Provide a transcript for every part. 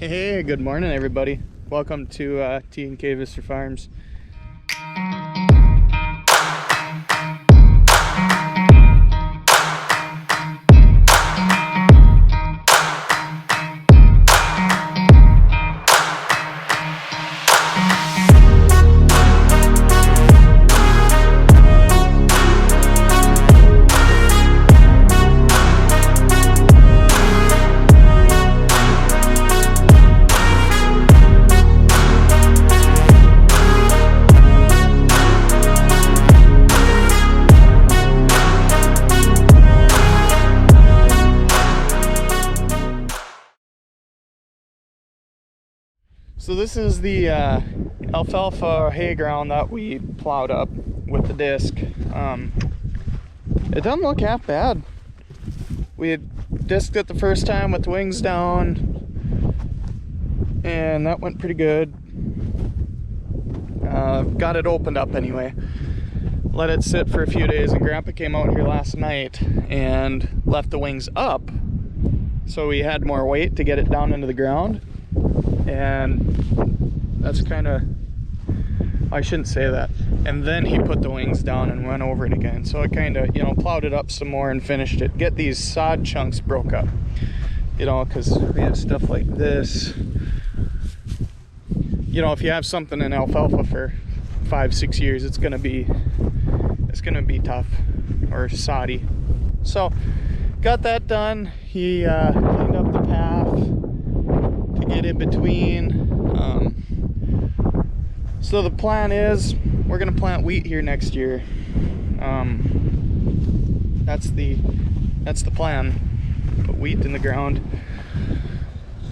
Hey, good morning everybody. Welcome to T&K Vista Farms. So this is the alfalfa hay ground that we plowed up with the disc. It doesn't look half bad. We had disked it the first time with the wings down, and that went pretty good. Got it opened up anyway. Let it sit for a few days, and Grandpa came out here last night and left the wings up, so we had more weight to get it down into the ground. And that's kind of, I shouldn't say that. And then he put the wings down and went over it again. So it kind of, plowed it up some more and finished it. Get these sod chunks broke up, because we have stuff like this. If you have something in alfalfa for 5-6 years, it's gonna be tough or soddy. So got that done. He cleaned up the path to get in between. So the plan is we're gonna plant wheat here next year. That's the plan. Put wheat in the ground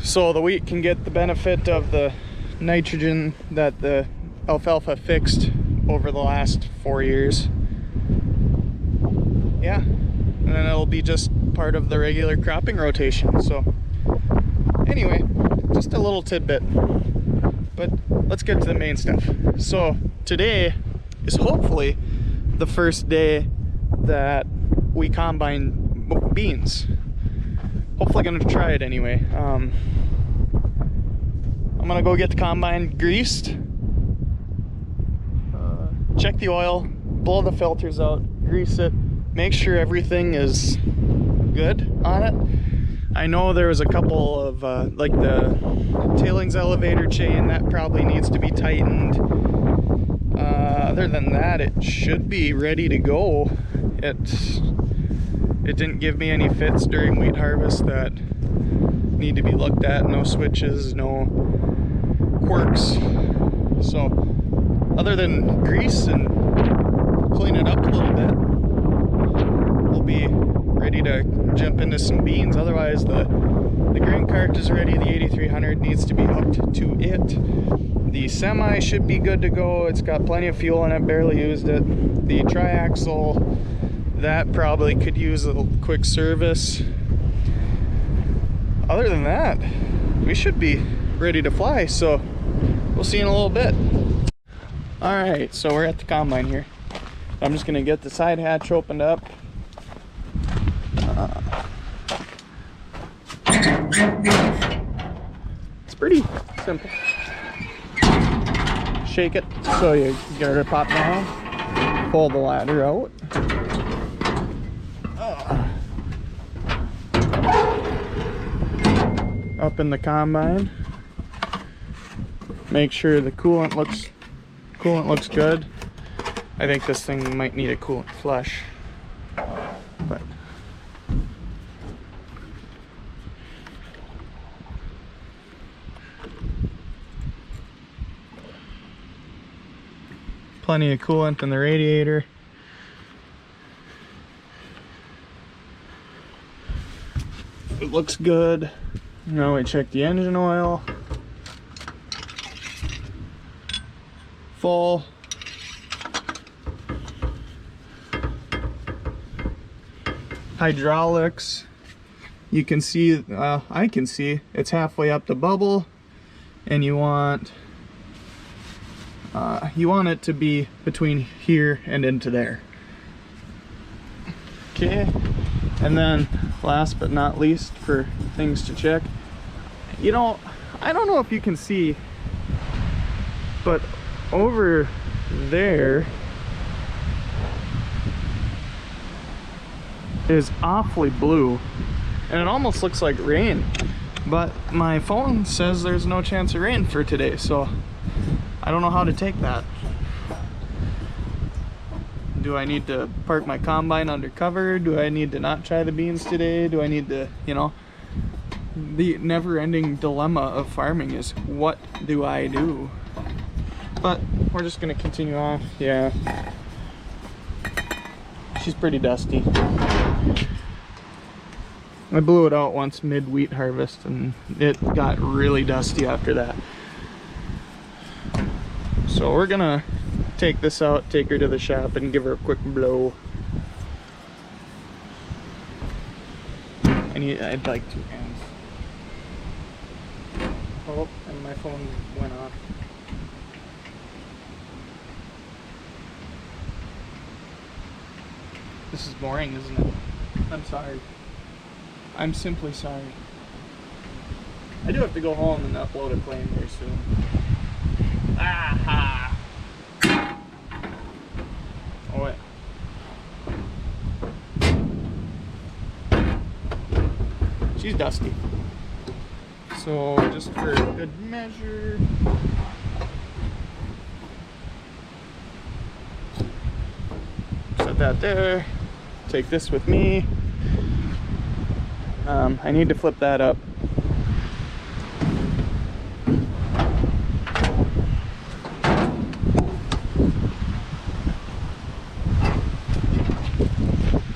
so the wheat can get the benefit of the nitrogen that the alfalfa fixed over the last 4 years. Yeah, and then it'll be just part of the regular cropping rotation. So anyway, just a little tidbit, but let's get to the main stuff. So today is hopefully the first day that we combine beans. Hopefully gonna try it anyway. I'm gonna go get the combine greased, check the oil, blow the filters out, grease it, make sure everything is good on it. I know there was a couple of like the tailings elevator chain that probably needs to be tightened. Other than that, it should be ready to go. It didn't give me any fits during wheat harvest that need to be looked at. No switches, no quirks. So other than grease and clean it up a little bit, we'll be ready to jump into some beans. Otherwise the grain cart is ready. The 8300 needs to be hooked to it. The semi should be good to go. It's got plenty of fuel in it, barely used it. The triaxle, that probably could use a quick service. Other than that, we should be ready to fly, so we'll see in a little bit. Alright, so we're at the combine here. I'm just gonna get the side hatch opened up. It's pretty simple. Shake it so you get it pop down. Pull the ladder out. Up in the combine. Make sure the coolant looks good. I think this thing might need a coolant flush, but plenty of coolant in the radiator. It looks good. Now we check the engine oil. Full. Hydraulics. You can see, I can see, it's halfway up the bubble, and you want it to be between here and into there. Okay, and then last but not least for things to check, You know, I don't know if you can see, but over there is awfully blue, and it almost looks like rain, but my phone says there's no chance of rain for today, so I don't know how to take that. Do I need to park my combine undercover? Do I need to not try the beans today? Do I need to, you know, the never-ending dilemma of farming is, what do I do? But we're just gonna continue off. Yeah, she's pretty dusty. I blew it out once mid-wheat harvest and it got really dusty after that. So we're gonna take this out, take her to the shop, and give her a quick blow. I'd like 2 hands. Oh, and my phone went off. This is boring, isn't it? I'm sorry. I'm simply sorry. I do have to go home and upload a claim very soon. Aha! Oh, wait. She's dusty. So, just for good measure, set that there. Take this with me. I need to flip that up.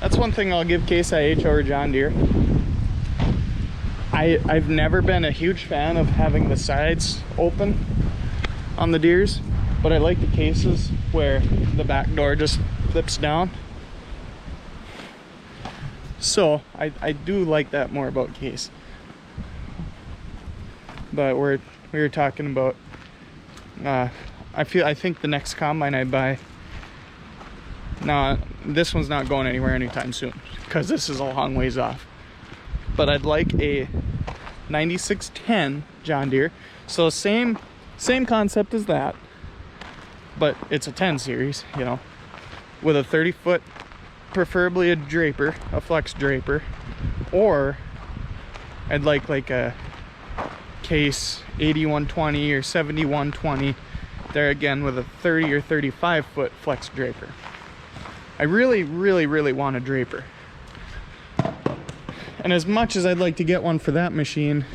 That's one thing I'll give Case IH over John Deere. I've never been a huge fan of having the sides open on the Deeres, but I like the cases where the back door just flips down. So I do like that more about Case. But we were talking about I think the next combine I buy, this one's not going anywhere anytime soon because this is a long ways off. But I'd like a 9610 John Deere, so same concept as that, but it's a 10 series, you know, with a 30-foot, preferably a draper, a flex draper, or I'd like a Case 8120 or 7120 there again with a 30 or 35-foot flex draper. I really want a draper. And as much as I'd like to get one for that machine,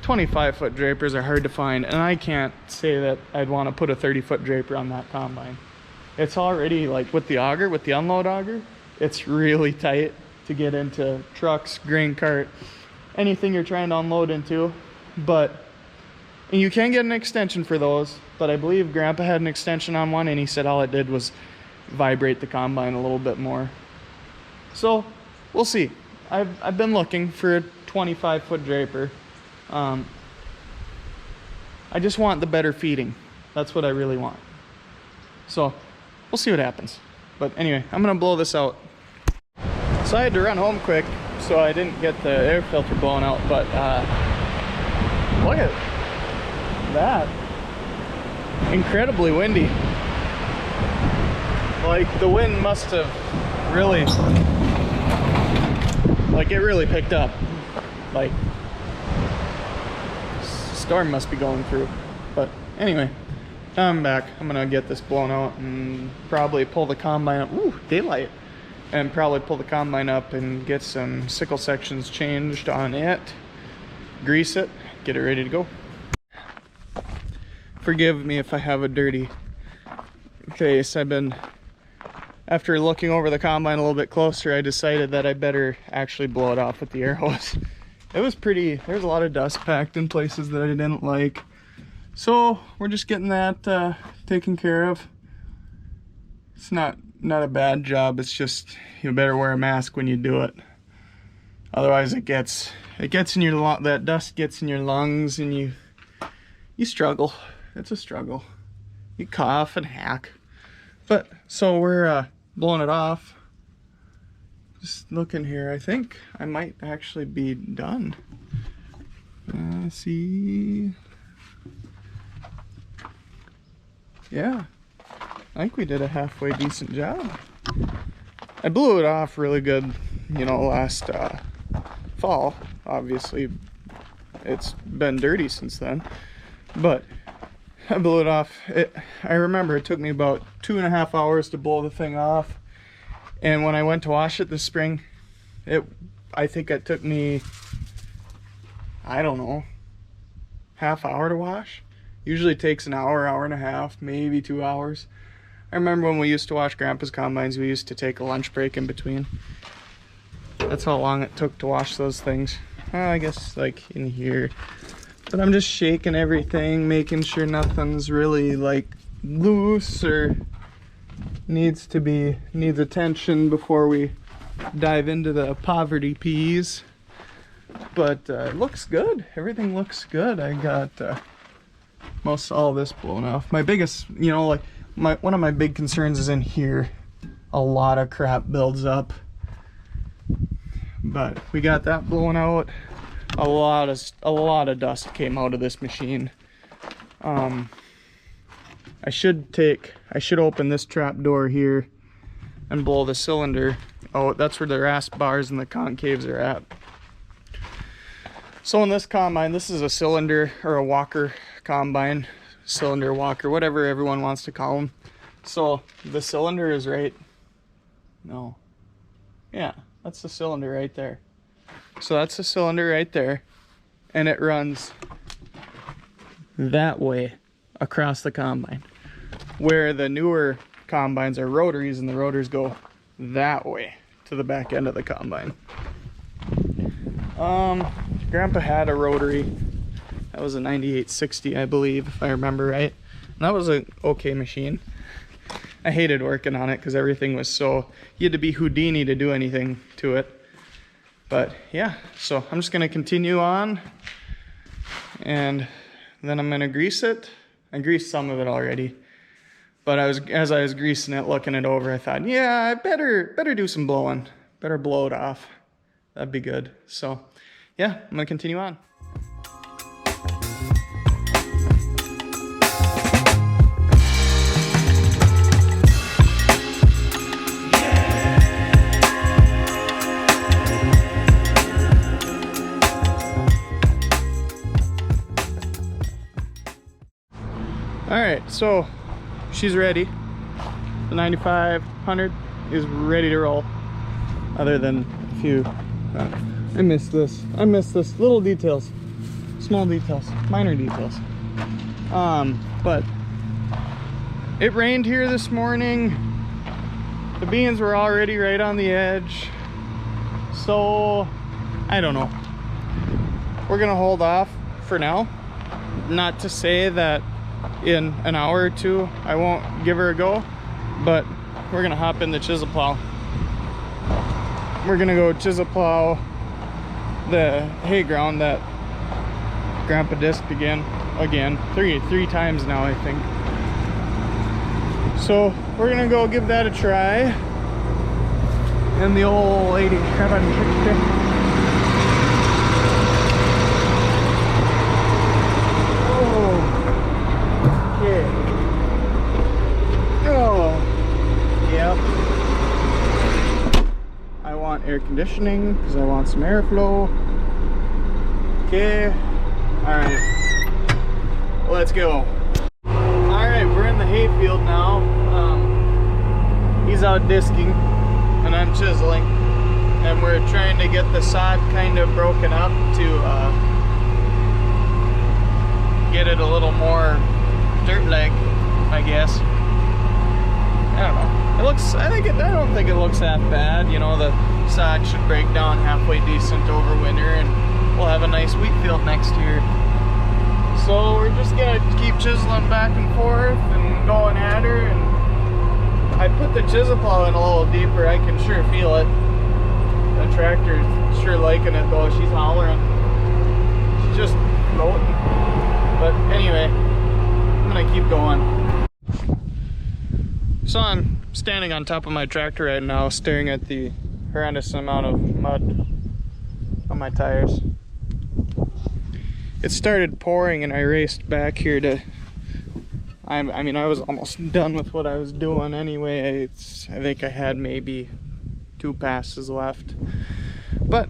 25-foot drapers are hard to find, and I can't say that I'd want to put a 30-foot draper on that combine. It's already, like, with the auger, with the unload auger, it's really tight to get into trucks, grain cart, anything you're trying to unload into. And you can get an extension for those, but I believe Grandpa had an extension on one, and he said all it did was vibrate the combine a little bit more. So we'll see. I've been looking for a 25-foot draper. I just want the better feeding. That's what I really want. So we'll see what happens. But anyway, I'm gonna blow this out. So I had to run home quick, so I didn't get the air filter blown out, but look at that. Incredibly windy. Like, the wind must have really, like, it really picked up. Like, storm must be going through. But anyway, I'm back. I'm gonna get this blown out and probably pull the combine up. Ooh, daylight. And probably pull the combine up and get some sickle sections changed on it, grease it, get it ready to go. Forgive me if I have a dirty face. After looking over the combine a little bit closer, I decided that I better actually blow it off with the air hose. It was pretty, there's a lot of dust packed in places that I didn't like. So we're just getting that taken care of. It's not a bad job, it's just you better wear a mask when you do it. Otherwise it gets in your that dust gets in your lungs and you struggle. It's a struggle. You cough and hack. But so we're blowing it off. Just looking here, I think I might actually be done. See. Yeah, I think we did a halfway decent job. I blew it off really good, you know, last fall. Obviously, it's been dirty since then, but I blew it off. I remember it took me about 2.5 hours to blow the thing off, and when I went to wash it this spring, I think it took me, I don't know, half hour to wash. Usually it takes an hour, hour and a half, maybe 2 hours. I remember when we used to wash Grandpa's combines, we used to take a lunch break in between. That's how long it took to wash those things. I guess like in here. But I'm just shaking everything, making sure nothing's really like loose or needs attention before we dive into the poverty peas. But it looks good. Everything looks good. I got most all this blown off. My biggest, you know, like one of my big concerns is in here. A lot of crap builds up, but we got that blown out. A lot of dust came out of this machine. I should open this trap door here and blow the cylinder out. That's where the rasp bars and the concaves are at. So in this combine, this is a cylinder or a walker combine, cylinder walker, whatever everyone wants to call them. So the cylinder is that's the cylinder right there. So that's the cylinder right there, and it runs that way across the combine, where the newer combines are rotaries, and the rotors go that way to the back end of the combine. Grandpa had a rotary. That was a 9860, I believe, if I remember right. And that was an okay machine. I hated working on it because everything was so, you had to be Houdini to do anything to it. But yeah, so I'm just gonna continue on, and then I'm gonna grease it. I greased some of it already, but as I was greasing it, looking it over, I thought, yeah, I better do some blowing. Better blow it off. That'd be good. So yeah, I'm gonna continue on. All right, so she's ready. The 9500 is ready to roll. Other than a few, I miss this. Little details, small details, minor details. But it rained here this morning. The beans were already right on the edge. So I don't know. We're gonna hold off for now. Not to say that in an hour or two I won't give her a go, but we're gonna hop in the chisel plow. We're gonna go chisel plow the hay ground that Grandpa disked again three times now, I think. So we're gonna go give that a try. And the old lady air conditioning because I want some airflow. Okay, all right, let's go. All right, we're in the hayfield now. He's out disking and I'm chiseling, and we're trying to get the sod kind of broken up to get it a little more dirt leg, I guess. I don't know. It looks, I don't think it looks that bad. You know, the sod should break down halfway decent over winter, and we'll have a nice wheat field next year. So we're just gonna keep chiseling back and forth and going at her. And I put the chisel plow in a little deeper. I can sure feel it. The tractor's sure liking it though. She's hollering. She's just floating. But anyway, I'm gonna keep going. So I'm standing on top of my tractor right now, staring at the horrendous amount of mud on my tires. it started pouring and I raced back here to, I mean, I was almost done with what I was doing anyway. I think I had maybe 2 passes left. But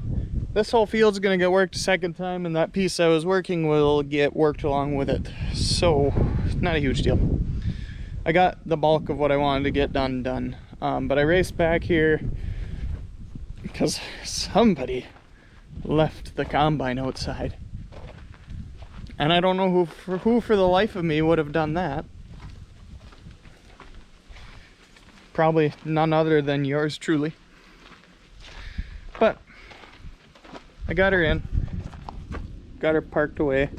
this whole field's gonna get worked a second time, and that piece I was working will get worked along with it. So, not a huge deal. I got the bulk of what I wanted to get done. But I raced back here because somebody left the combine outside. And I don't know who for the life of me would have done that. Probably none other than yours truly. But I got her in. Got her parked away.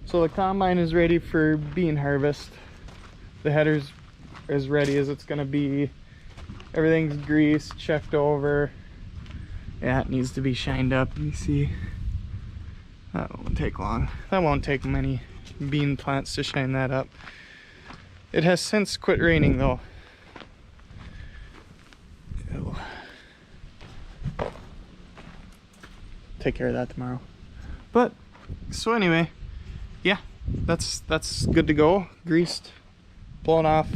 So the combine is ready for bean harvest. The header's as ready as it's gonna be. Everything's greased, checked over. Yeah, it needs to be shined up. Let me see. That won't take long. That won't take many bean plants to shine that up. It has since quit raining though. Ew. Take care of that tomorrow. But so anyway, yeah, that's good to go. Greased, blown off.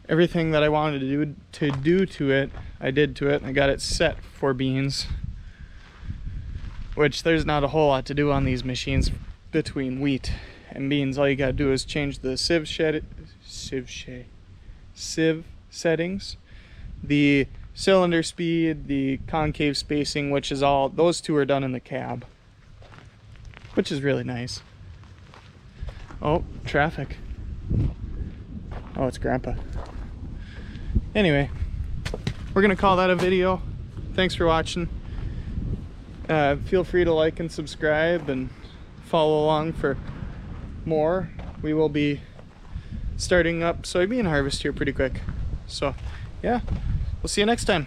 Everything that I wanted to do to it, I did to it. I got it set for beans, which there's not a whole lot to do on these machines between wheat and beans. All you gotta do is change the sieve settings, the cylinder speed, the concave spacing, which is all, those two are done in the cab, which is really nice. Oh, traffic. Oh, it's Grandpa. Anyway, we're gonna call that a video. Thanks for watching. Feel free to like and subscribe and follow along for more. We will be starting up soybean harvest here pretty quick. So yeah, we'll see you next time.